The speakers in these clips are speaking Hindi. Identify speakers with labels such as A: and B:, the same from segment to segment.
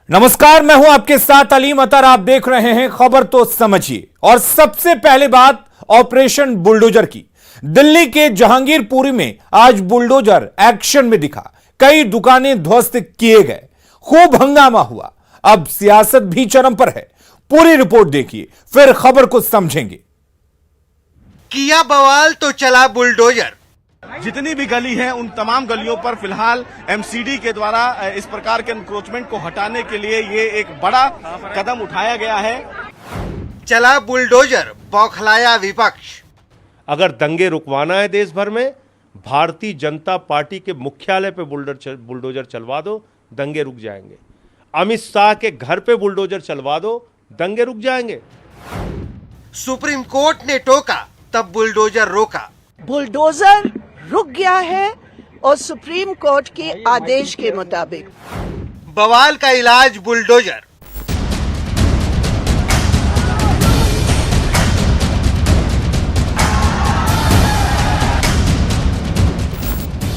A: नमस्कार, मैं हूं आपके साथ अलीम अतर। आप देख रहे हैं खबर तो समझिए। और सबसे पहले बात ऑपरेशन बुलडोजर की। दिल्ली के जहांगीरपुरी में आज बुलडोजर एक्शन में दिखा। कई दुकानें ध्वस्त किए गए, खूब हंगामा हुआ। अब सियासत भी चरम पर है। पूरी रिपोर्ट देखिए, फिर खबर को समझेंगे।
B: किया बवाल तो चला बुलडोजर।
C: जितनी भी गली है उन तमाम गलियों पर फिलहाल एमसीडी के द्वारा इस प्रकार के एनक्रोचमेंट को हटाने के लिए ये एक बड़ा कदम उठाया गया है।
B: चला बुलडोजर, बौखलाया विपक्ष।
D: अगर दंगे रुकवाना है देश भर में, भारतीय जनता पार्टी के मुख्यालय पे बुलडोजर चलवा दो, दंगे रुक जाएंगे। अमित शाह के घर पे बुलडोजर चलवा दो, दंगे रुक जाएंगे।
B: सुप्रीम कोर्ट ने टोका, तब बुलडोजर रोका।
E: बुलडोजर रुक गया है और सुप्रीम कोर्ट के आदेश के मुताबिक
B: बवाल का इलाज बुलडोजर।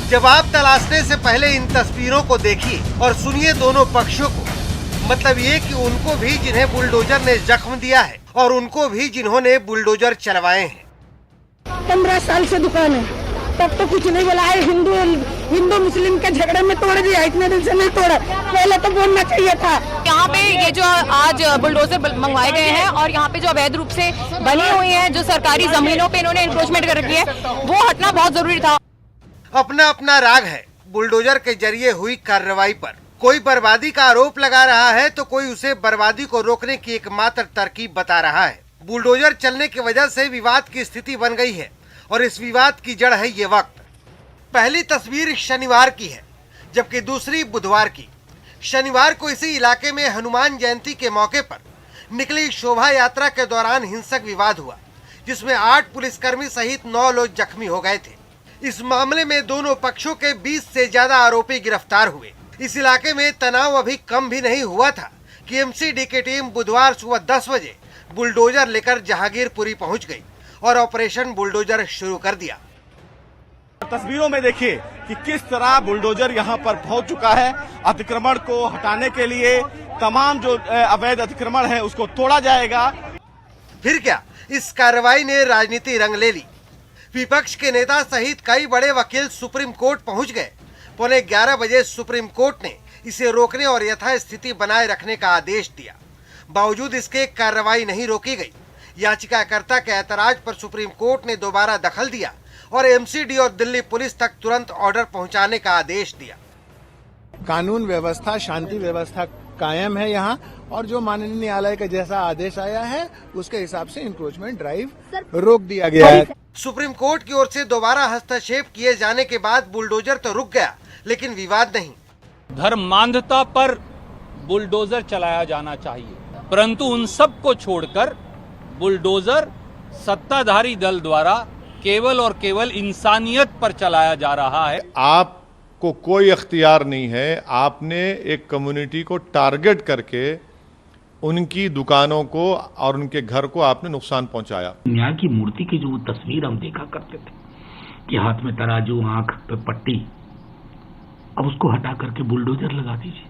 B: जवाब तलाशने से पहले इन तस्वीरों को देखिए और सुनिए दोनों पक्षों को। मतलब ये कि उनको भी जिन्हें बुलडोजर ने जख्म दिया है और उनको भी जिन्होंने बुलडोजर चलवाए हैं।
F: 15 साल से दुकान है, तब तो कुछ नहीं बोला है। हिंदू मुस्लिम के झगड़े में तोड़ दिया, इतने दिन से नहीं तोड़ा। पहले तो बोलना चाहिए था।
G: यहाँ पे ये जो आज बुलडोजर मंगवाए गए हैं और यहाँ पे जो अवैध रूप से बनी हुई हैं, जो सरकारी जमीनों पे इन्होंने एनक्रोचमेंट कर रखी है, वो हटना बहुत जरूरी था।
B: अपना अपना राग है बुलडोजर के जरिए हुई कार्रवाई पर। कोई बर्बादी का आरोप लगा रहा है तो कोई उसे बर्बादी को रोकने की एकमात्र तरकीब बता रहा है। बुलडोजर चलने की वजह से विवाद की स्थिति बन गई है और इस विवाद की जड़ है ये वक्त। पहली तस्वीर शनिवार की है, जबकि दूसरी बुधवार की। शनिवार को इसी इलाके में हनुमान जयंती के मौके पर निकली शोभा यात्रा के दौरान हिंसक विवाद हुआ, जिसमें 8 पुलिसकर्मी सहित 9 लोग जख्मी हो गए थे। इस मामले में दोनों पक्षों के 20 से ज्यादा आरोपी गिरफ्तार हुए। इस इलाके में तनाव अभी कम भी नहीं हुआ था कि एमसीडी की टीम बुधवार सुबह 10 बजे बुलडोजर लेकर जहांगीरपुरी पहुंच गई और ऑपरेशन बुलडोजर शुरू कर दिया।
C: तस्वीरों में देखिए कि किस तरह बुलडोजर यहां पर पहुंच चुका है। अतिक्रमण को हटाने के लिए तमाम जो अवैध अतिक्रमण है उसको तोड़ा जाएगा।
B: फिर क्या, इस कार्रवाई ने राजनीति रंग ले ली। विपक्ष के नेता सहित कई बड़े वकील सुप्रीम कोर्ट पहुंच गए। 11:15 बजे सुप्रीम कोर्ट ने इसे रोकने और यथास्थिति बनाए रखने का आदेश दिया। बावजूद इसके कार्रवाई नहीं रोकी गई। याचिकाकर्ता के ऐतराज पर सुप्रीम कोर्ट ने दोबारा दखल दिया और एमसीडी और दिल्ली पुलिस तक तुरंत ऑर्डर पहुंचाने का आदेश दिया।
H: कानून व्यवस्था, शांति व्यवस्था कायम है यहाँ, और जो माननीय न्यायालय का जैसा आदेश आया है उसके हिसाब से इंक्रोचमेंट ड्राइव रोक दिया गया है।
B: सुप्रीम कोर्ट की ओर से दोबारा हस्तक्षेप किए जाने के बाद बुलडोजर तो रुक गया, लेकिन विवाद नहीं।
I: धर्मांधता पर बुलडोजर चलाया जाना चाहिए, परंतु उन सब को छोड़कर बुलडोजर सत्ताधारी दल द्वारा केवल और केवल इंसानियत पर चलाया जा रहा है।
J: आपको कोई अख्तियार नहीं है। आपने एक कम्युनिटी को टारगेट करके उनकी दुकानों को और उनके घर को आपने नुकसान पहुंचाया।
K: न्याय की मूर्ति की जो तस्वीर हम देखा करते थे कि हाथ में तराजू, आंख पे पट्टी, अब उसको हटा करके बुलडोजर लगा दीजिए।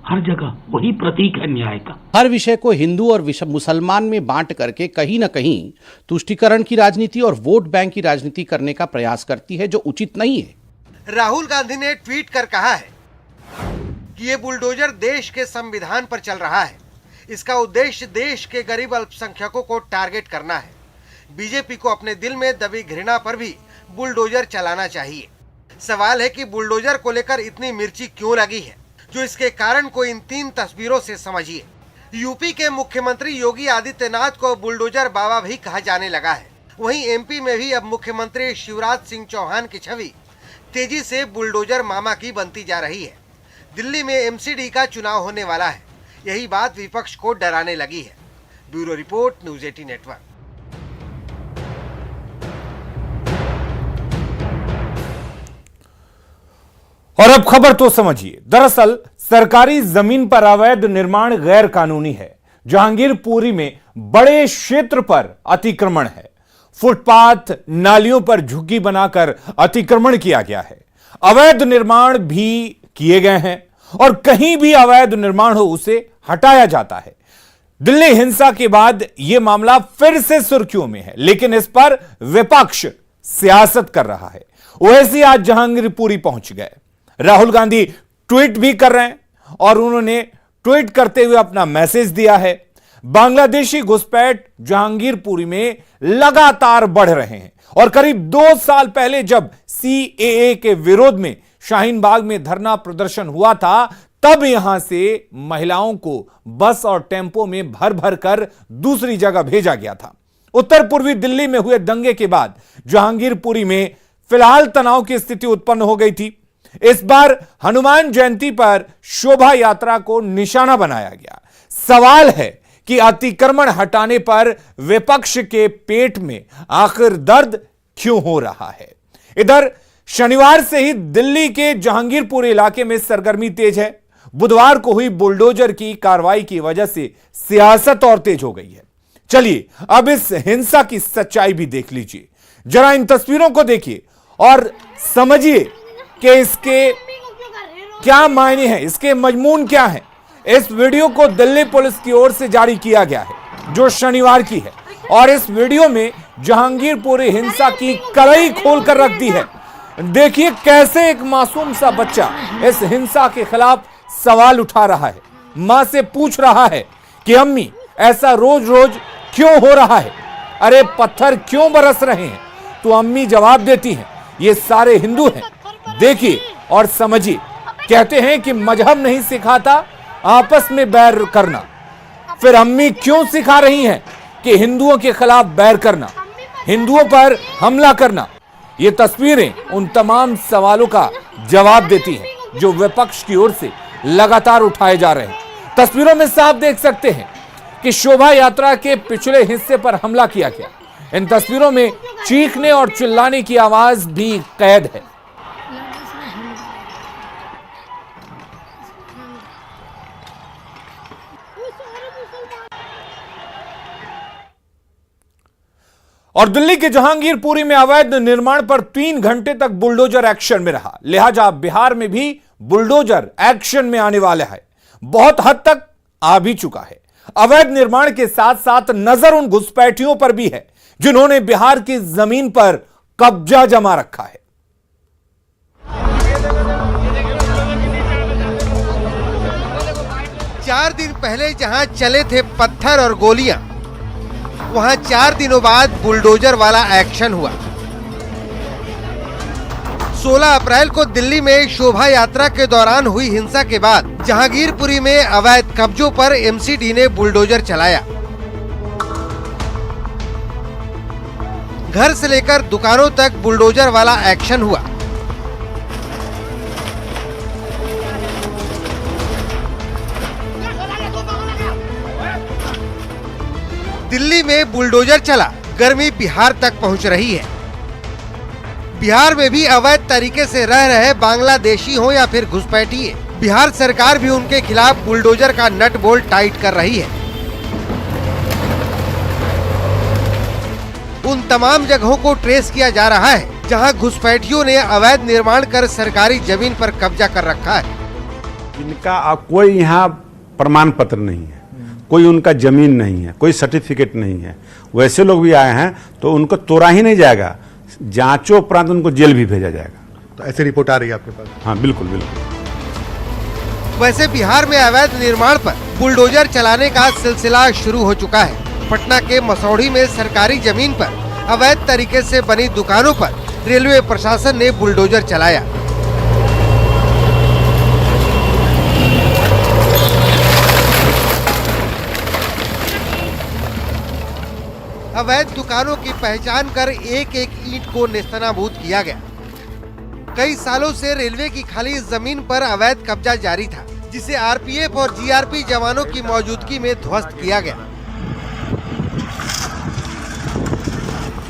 K: हर जगह वही प्रतीक है न्याय का।
L: हर विषय को हिंदू और मुसलमान में बांट करके कहीं न कहीं तुष्टीकरण की राजनीति और वोट बैंक की राजनीति करने का प्रयास करती है, जो उचित नहीं है।
B: राहुल गांधी ने ट्वीट कर कहा है कि ये बुलडोजर देश के संविधान पर चल रहा है। इसका उद्देश्य देश के गरीब अल्पसंख्यकों को टारगेट करना है। बीजेपी को अपने दिल में दबी घृणा पर भी बुलडोजर चलाना चाहिए। सवाल है कि बुलडोजर को लेकर इतनी मिर्ची क्यों लगी है, जो इसके कारण को इन 3 तस्वीरों से समझिए। यूपी के मुख्यमंत्री योगी आदित्यनाथ को बुलडोजर बाबा भी कहा जाने लगा है। वहीं एमपी में भी अब मुख्यमंत्री शिवराज सिंह चौहान की छवि तेजी से बुलडोजर मामा की बनती जा रही है। दिल्ली में एमसीडी का चुनाव होने वाला है, यही बात विपक्ष को डराने लगी है। Bureau report, news 18 network.
A: और अब खबर तो समझिए। दरअसल सरकारी जमीन पर अवैध निर्माण गैर कानूनी है। जहांगीरपुरी में बड़े क्षेत्र पर अतिक्रमण है। फुटपाथ, नालियों पर झुग्गी बनाकर अतिक्रमण किया गया है। अवैध निर्माण भी किए गए हैं और कहीं भी अवैध निर्माण हो उसे हटाया जाता है। दिल्ली हिंसा के बाद यह मामला फिर से सुर्खियों में है, लेकिन इस पर विपक्ष सियासत कर रहा है। ओवैसी आज जहांगीरपुरी पहुंच गए। राहुल गांधी ट्वीट भी कर रहे हैं और उन्होंने ट्वीट करते हुए अपना मैसेज दिया है। बांग्लादेशी घुसपैठ जहांगीरपुरी में लगातार बढ़ रहे हैं और करीब 2 साल पहले जब CAA के विरोध में शाहीन बाग में धरना प्रदर्शन हुआ था, तब यहां से महिलाओं को बस और टेम्पो में भर भर कर दूसरी जगह भेजा गया था। उत्तर पूर्वी दिल्ली में हुए दंगे के बाद जहांगीरपुरी में फिलहाल तनाव की स्थिति उत्पन्न हो गई थी। इस बार हनुमान जयंती पर शोभा यात्रा को निशाना बनाया गया। सवाल है कि अतिक्रमण हटाने पर विपक्ष के पेट में आखिर दर्द क्यों हो रहा है। इधर शनिवार से ही दिल्ली के जहांगीरपुर इलाके में सरगर्मी तेज है। बुधवार को हुई बुलडोजर की कार्रवाई की वजह से सियासत और तेज हो गई है। चलिए अब इस हिंसा की सच्चाई भी देख लीजिए। जरा इन तस्वीरों को देखिए और समझिए कि इसके क्या मायने हैं, इसके मजमून क्या है। इस वीडियो को दिल्ली पुलिस की ओर से जारी किया गया है, जो शनिवार की है, और इस वीडियो में जहांगीरपुरी हिंसा की कड़ई खोलकर रख दी है। देखिए कैसे एक मासूम सा बच्चा इस हिंसा के खिलाफ सवाल उठा रहा है, मां से पूछ रहा है कि अम्मी ऐसा रोज रोज क्यों हो रहा है, अरे पत्थर क्यों बरस रहे हैं। तो अम्मी जवाब देती हैं, ये सारे हिंदू हैं, देखिए और समझिए। कहते हैं कि मजहब नहीं सिखाता आपस में बैर करना। फिर अम्मी क्यों सिखा रही हैं कि हिंदुओं के खिलाफ बैर करना, हिंदुओं पर हमला करना। ये तस्वीरें उन तमाम सवालों का जवाब देती हैं जो विपक्ष की ओर से लगातार उठाए जा रहे हैं। तस्वीरों में साफ देख सकते हैं कि शोभा यात्रा के पिछले हिस्से पर हमला किया गया। इन तस्वीरों में चीखने और चिल्लाने की आवाज भी कैद है। और दिल्ली के जहांगीरपुरी में अवैध निर्माण पर 3 घंटे तक बुलडोजर एक्शन में रहा। लिहाजा बिहार में भी बुलडोजर एक्शन में आने वाला है, बहुत हद तक आ भी चुका है। अवैध निर्माण के साथ साथ नजर उन घुसपैठियों पर भी है जिन्होंने बिहार की जमीन पर कब्जा जमा रखा है।
B: चार दिन पहले जहां चले थे पत्थर और गोलियां, वहां 4 दिनों बाद बुलडोजर वाला एक्शन हुआ। 16 अप्रैल को दिल्ली में शोभा यात्रा के दौरान हुई हिंसा के बाद जहांगीरपुरी में अवैध कब्जों पर MCD ने बुलडोजर चलाया। घर से लेकर दुकानों तक बुलडोजर वाला एक्शन हुआ। दिल्ली में बुलडोजर चला, गर्मी बिहार तक पहुंच रही है। बिहार में भी अवैध तरीके से रह रहे बांग्लादेशी हो या फिर घुसपैठिए, बिहार सरकार भी उनके खिलाफ बुलडोजर का नट बोल्ट टाइट कर रही है। उन तमाम जगहों को ट्रेस किया जा रहा है जहां घुसपैठियों ने अवैध निर्माण कर सरकारी जमीन पर कब्जा कर रखा है।
M: इनका कोई यहाँ प्रमाण पत्र नहीं है, कोई उनका जमीन नहीं है, कोई सर्टिफिकेट नहीं है। वैसे लोग भी आए हैं तो उनको तोड़ा ही नहीं जाएगा, जांचों उपरांत उनको जेल भी भेजा जाएगा।
H: तो ऐसी रिपोर्ट आ रही है आपके पास?
M: हाँ बिल्कुल बिल्कुल।
B: वैसे बिहार में अवैध निर्माण पर बुलडोजर चलाने का सिलसिला शुरू हो चुका है। पटना के मसौढ़ी में सरकारी जमीन पर अवैध तरीके से बनी दुकानों पर रेलवे प्रशासन ने बुलडोजर चलाया। अवैध दुकानों की पहचान कर एक एक ईंट को नेस्तनाबूद किया गया। कई सालों से रेलवे की खाली जमीन पर अवैध कब्जा जारी था, जिसे RPF और GRP जवानों की मौजूदगी में ध्वस्त किया गया।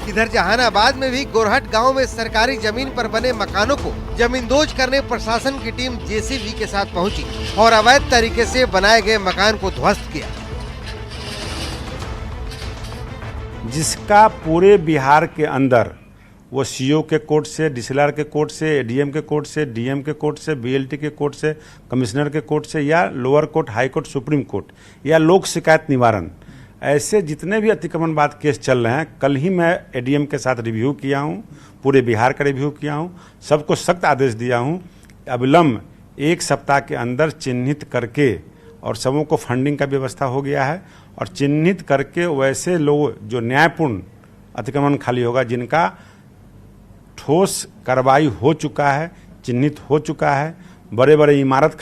B: इधर जहानाबाद में भी गोरहट गांव में सरकारी जमीन पर बने मकानों को जमींदोज करने प्रशासन की टीम JCB के साथ पहुंची और अवैध तरीके से बनाए गए मकान को ध्वस्त किया।
M: जिसका पूरे बिहार के अंदर वो सीओ के कोर्ट से, डीसीएलआर के कोर्ट से, एडीएम के कोर्ट से, डीएम के कोर्ट से, बीएलटी के कोर्ट से, कमिश्नर के कोर्ट से, या lower court, high court, supreme court, या लोक शिकायत निवारण, ऐसे जितने भी अतिक्रमणवाद केस चल रहे हैं, कल ही मैं एडीएम के साथ रिव्यू किया हूँ, पूरे बिहार का रिव्यू किया हूँ, सबको सख्त आदेश दिया हूँ, अविलंब 1 सप्ताह के अंदर चिन्हित करके, और सबों को फंडिंग का व्यवस्था हो गया है, और चिन्हित करके वैसे लोग जो न्यायपूर्ण अतिक्रमण खाली होगा, जिनका ठोस कार्रवाई हो चुका है, चिन्हित हो चुका है, बड़े बड़े इमारत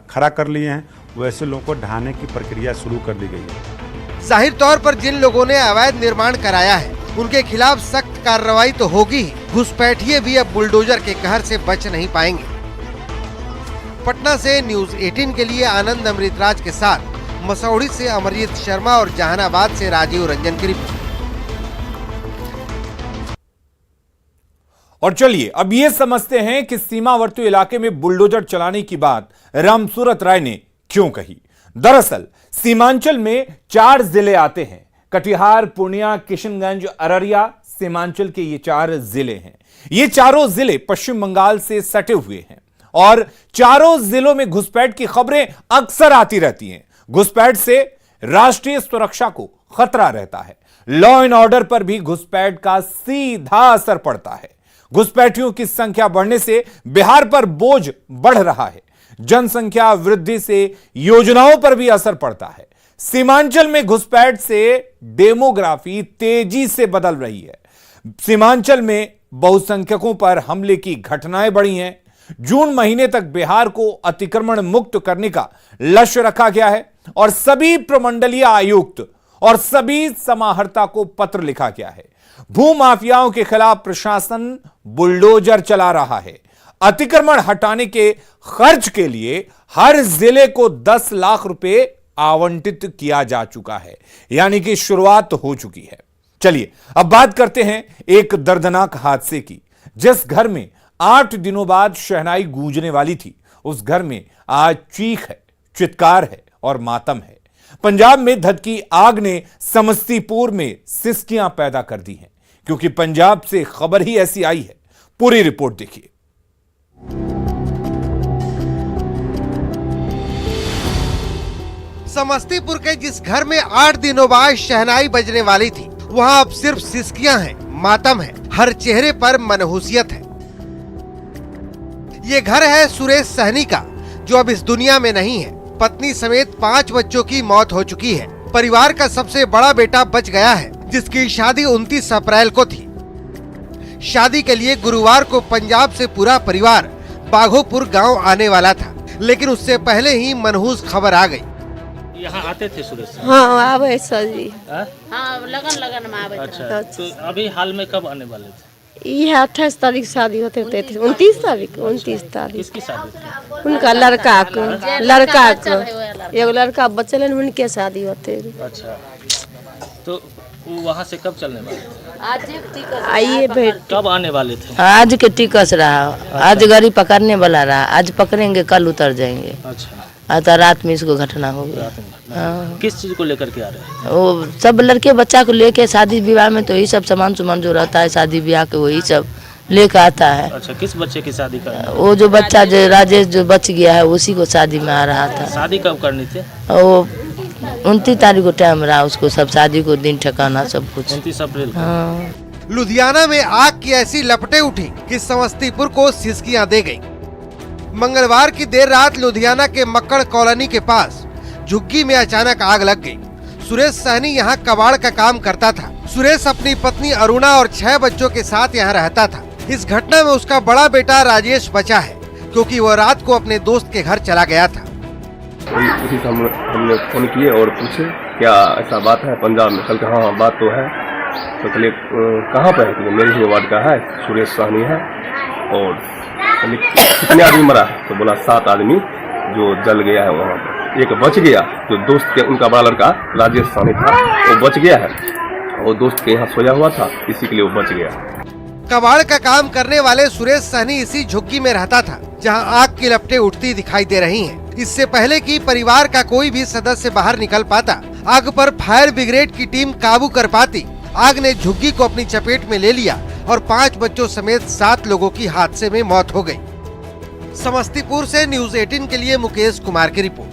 M: खड़ा कर लिए हैं, वैसे लोगों को ढहाने की प्रक्रिया शुरू कर दी गई है।
B: जाहिर तौर पर जिन लोगों ने अवैध निर्माण कराया है उनके खिलाफ सख्त कार्रवाई तो होगी ही, घुसपैठिए भी अब बुलडोजर के कहर से बच नहीं पाएंगे। पटना से न्यूज 18 के लिए आनंद अमृतराज के साथ मसौढ़ी से अमरजीत शर्मा और जहानाबाद से राजीव रंजन की रिपोर्ट।
A: और चलिए अब ये समझते हैं कि सीमावर्ती इलाके में बुलडोजर चलाने की बात रामसूरत राय ने क्यों कही। दरअसल सीमांचल में 4 जिले आते हैं, कटिहार, पूर्णिया, किशनगंज, अररिया, सीमांचल के ये 4 जिले हैं। ये चारों जिले पश्चिम बंगाल से सटे हुए हैं और चारों जिलों में घुसपैठ की खबरें अक्सर आती रहती हैं। घुसपैठ से राष्ट्रीय सुरक्षा को खतरा रहता है, लॉ एंड ऑर्डर पर भी घुसपैठ का सीधा असर पड़ता है। घुसपैठियों की संख्या बढ़ने से बिहार पर बोझ बढ़ रहा है, जनसंख्या वृद्धि से योजनाओं पर भी असर पड़ता है। सीमांचल में घुसपैठ से डेमोग्राफी तेजी से बदल रही है। सीमांचल में बहुसंख्यकों पर हमले की घटनाएं बढ़ी हैं। जून महीने तक बिहार को अतिक्रमण मुक्त करने का लक्ष्य रखा गया है और सभी प्रमंडलीय आयुक्त और सभी समाहर्ता को पत्र लिखा गया है। भूमाफियाओं के खिलाफ प्रशासन बुलडोजर चला रहा है। अतिक्रमण हटाने के खर्च के लिए हर जिले को 10 लाख रुपए आवंटित किया जा चुका है, यानी कि शुरुआत हो चुकी है। चलिए अब बात करते हैं एक दर्दनाक हादसे की। जिस घर में 8 दिनों बाद शहनाई गूंजने वाली थी, उस घर में आज चीख है, चित्कार है और मातम है। पंजाब में धधकी आग ने समस्तीपुर में सिसकियां पैदा कर दी हैं, क्योंकि पंजाब से खबर ही ऐसी आई है। पूरी रिपोर्ट देखिए।
B: समस्तीपुर के जिस घर में 8 दिनों बाद शहनाई बजने वाली थी, वहाँ अब सिर्फ सिसकियां हैं, मातम है, हर चेहरे पर मनहूसियत है। ये घर है सुरेश सहनी का, जो अब इस दुनिया में नहीं है। पत्नी समेत 5 बच्चों की मौत हो चुकी है। परिवार का सबसे बड़ा बेटा बच गया है, जिसकी शादी 29 अप्रैल को थी। शादी के लिए गुरुवार को पंजाब से पूरा परिवार बाघोपुर गांव आने वाला था, लेकिन उससे पहले ही मनहूस खबर आ गई।
N: यहाँ आते थे सुरेश?
F: हाँ आवे सर जी।
N: हाँ लगन में आवे। अच्छा तो अभी हाल में कब आने वाले थे?
F: ये 28 तारीख शादी होते थे। 29 तारीख।
N: किसकी शादी थी?
F: उनका लड़का को एगो लड़का बचल है, उनके शादी होते।
N: अच्छा तो वहाँ से कब चलने वाले थे?
F: आइए भेंट।
N: कब आने वाले थे?
O: आज के टिकस रहा। आज गाड़ी पकड़ने वाला रहा। आज पकड़ेंगे, कल उतर जाएंगे।
N: अच्छा
O: आज रात में इसको घटना हो गया।
N: किस चीज को लेकर के आ रहे हैं?
O: वो सब लड़के बच्चा को लेके शादी विवाह में तो यही सब सामान जो रहता है शादी ब्याह के, वही सब लेकर आता है।
N: अच्छा किस बच्चे की शादी करना?
O: वो जो बच्चा जो राजेश जो बच गया है, उसी को शादी में आ रहा था।
N: शादी कब करनी थी?
O: वो 29 तारीख को टाइम रहा उसको, सब शादी को दिन ठिकाना सब कुछ।
N: 29 अप्रैल।
O: हाँ।
B: लुधियाना में आग की ऐसी लपटें उठी कि समस्तीपुर को सिसकियां दे गई। मंगलवार की देर रात लुधियाना के मक्कड़ कॉलोनी के पास झुग्गी में अचानक आग लग गई। सुरेश सहनी यहाँ कबाड़ का काम करता था। सुरेश अपनी पत्नी अरुणा और 6 बच्चों के साथ यहाँ रहता था। इस घटना में उसका बड़ा बेटा राजेश बचा है, क्योंकि वह रात को अपने दोस्त के घर चला गया था।
P: उसी से हमने फोन किए और पूछे क्या ऐसा बात है पंजाब में? कल हाँ बात तो है। तो चलिए कहाँ पे है? मेरे ही वार्ड का है, सुरेश सहनी है। और कितने आदमी मरा है? तो बोला 7 आदमी जो जल गया है वहाँ पर। एक बच गया, जो दोस्त के उनका बड़ा लड़का राजेश सहनी था, वो बच गया है। वो दोस्त के यहाँ सोया हुआ था, इसी के लिए वो बच गया।
B: कबाड़ का काम करने वाले सुरेश सहनी इसी झुग्गी में रहता था, जहां आग की लपटें उठती दिखाई दे रही हैं। इससे पहले कि परिवार का कोई भी सदस्य बाहर निकल पाता, आग पर फायर ब्रिगेड की टीम काबू कर पाती, आग ने झुग्गी को अपनी चपेट में ले लिया और 5 बच्चों समेत 7 लोगों की हादसे में मौत हो गई। समस्तीपुर से न्यूज 18 के लिए मुकेश कुमार की रिपोर्ट।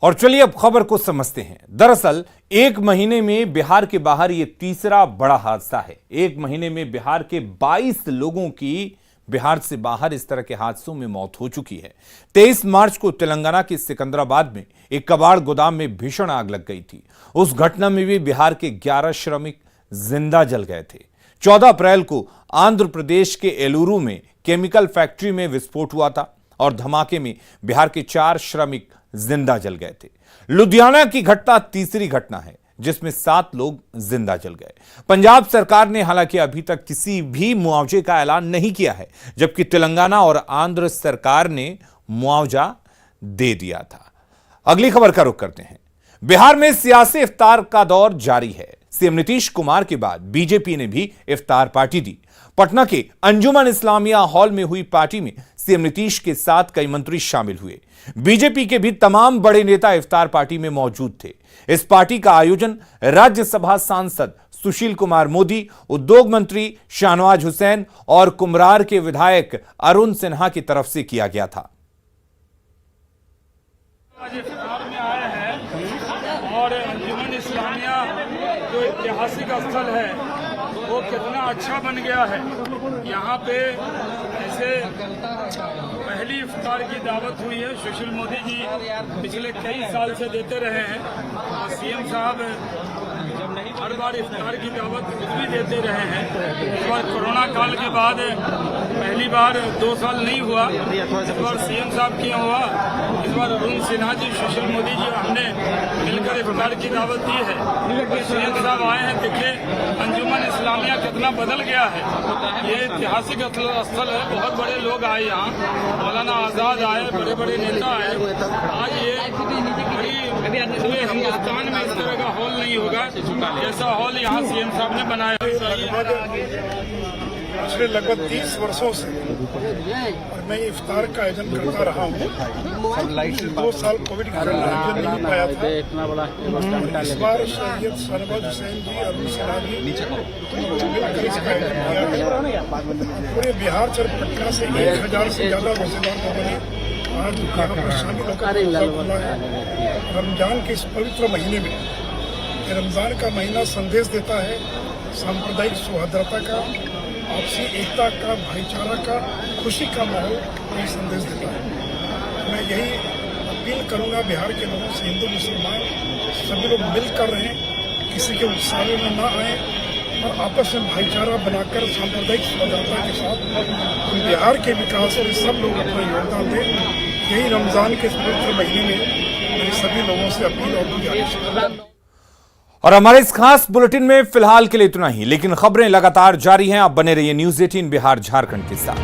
A: और चलिए अब खबर को समझते हैं। दरअसल एक महीने में बिहार के बाहर यह तीसरा बड़ा हादसा है। एक महीने में बिहार के 22 लोगों की बिहार से बाहर इस तरह के हादसों में मौत हो चुकी है। 23 मार्च को तेलंगाना के सिकंदराबाद में एक कबाड़ गोदाम में भीषण आग लग गई थी। उस घटना में भी बिहार के 11 श्रमिक जिंदा जल गए थे। 14 अप्रैल को आंध्र प्रदेश के एलुरु में केमिकल फैक्ट्री में विस्फोट हुआ था और धमाके में बिहार के 4 श्रमिक जिंदा जल गए थे। लुधियाना की घटना तीसरी घटना है जिसमें 7 लोग जिंदा जल गए। पंजाब सरकार ने हालांकि अभी तक किसी भी मुआवजे का ऐलान नहीं किया है, जबकि तेलंगाना और आंध्र सरकार ने मुआवजा दे दिया था। अगली खबर का रुख करते हैं। बिहार में सियासी इफ्तार का दौर जारी है। सीएम नीतीश कुमार के बाद बीजेपी ने भी इफ्तार पार्टी दी। पटना के अंजुमन इस्लामिया हॉल में हुई पार्टी में सीएम नीतीश के साथ कई मंत्री शामिल हुए। बीजेपी के भी तमाम बड़े नेता इफ्तार पार्टी में मौजूद थे। इस पार्टी का आयोजन राज्यसभा सांसद सुशील कुमार मोदी, उद्योग मंत्री शाहनवाज हुसैन और कुम्हरार के विधायक अरुण सिन्हा की तरफ से किया गया था।
Q: आज इफ्तार में आए हैं और अंजुमन इस्लामिया जो ऐतिहासिक स्थल है वो कितना अच्छा बन गया है। यहाँ पे ऐसे पहली इफ्तार की दावत हुई है। सुशील मोदी जी पिछले कई साल से देते रहे हैं और सीएम साहब हर बार इफ्तार की दावत खुद भी देते रहे हैं। इस बार कोरोना काल के बाद पहली बार 2 साल नहीं हुआ, इस बार सीएम साहब किया हुआ। इस बार अरुण सिन्हा जी, सुशील मोदी जी हमने मिलकर इफ्तार की दावत दी है। सीएम साहब आए हैं, देखिए अंजुमन इस्लामिया कितना बदल गया है। ये ऐतिहासिक स्थल है, बहुत बड़े लोग आए यहाँ, मौलाना आजाद आए, बड़े बड़े नेता आए। आज ये पूरे हिंदुस्तान में इस तरह का हॉल नहीं होगा जैसा हॉल यहाँ सीएम साहब ने बनाया।
R: पिछले लगभग 30 वर्षों से और मैं इफ्तार का आयोजन करता रहा हूँ। 2 साल कोविड के कारण आयोजन नहीं पाया था। इस बार सैयद शाहनवाज हुसैन जी, अरुण सिन्हा जी मिलकर इसका आयोजन किया है। पूरे बिहार से पटना से 1000 से ज्यादा रोजेदार लोगों ने आज यहाँ पर शामिल होकर रमजान के इस पवित्र महीने में, रमजान का महीना संदेश देता है सांप्रदायिक सौहार्दता का, आपसी एकता का, भाईचारा का, खुशी का माहौल यही संदेश देता है। मैं यही अपील करूंगा बिहार के लोगों से, हिंदू मुसलमान सभी लोग मिलकर रहें, किसी के उत्साह में ना आए और आपस में भाईचारा बनाकर सांप्रदायिक सौहार्दता के साथ बिहार के विकास में सब लोग अपना योगदान दें। यही रमजान के पवित्र महीने में मेरी सभी लोगों से अपील और गुजारिश है।
A: और हमारे इस खास बुलेटिन में फिलहाल के लिए इतना ही, लेकिन खबरें लगातार जारी हैं। आप बने रहिए न्यूज 18 बिहार झारखंड के साथ।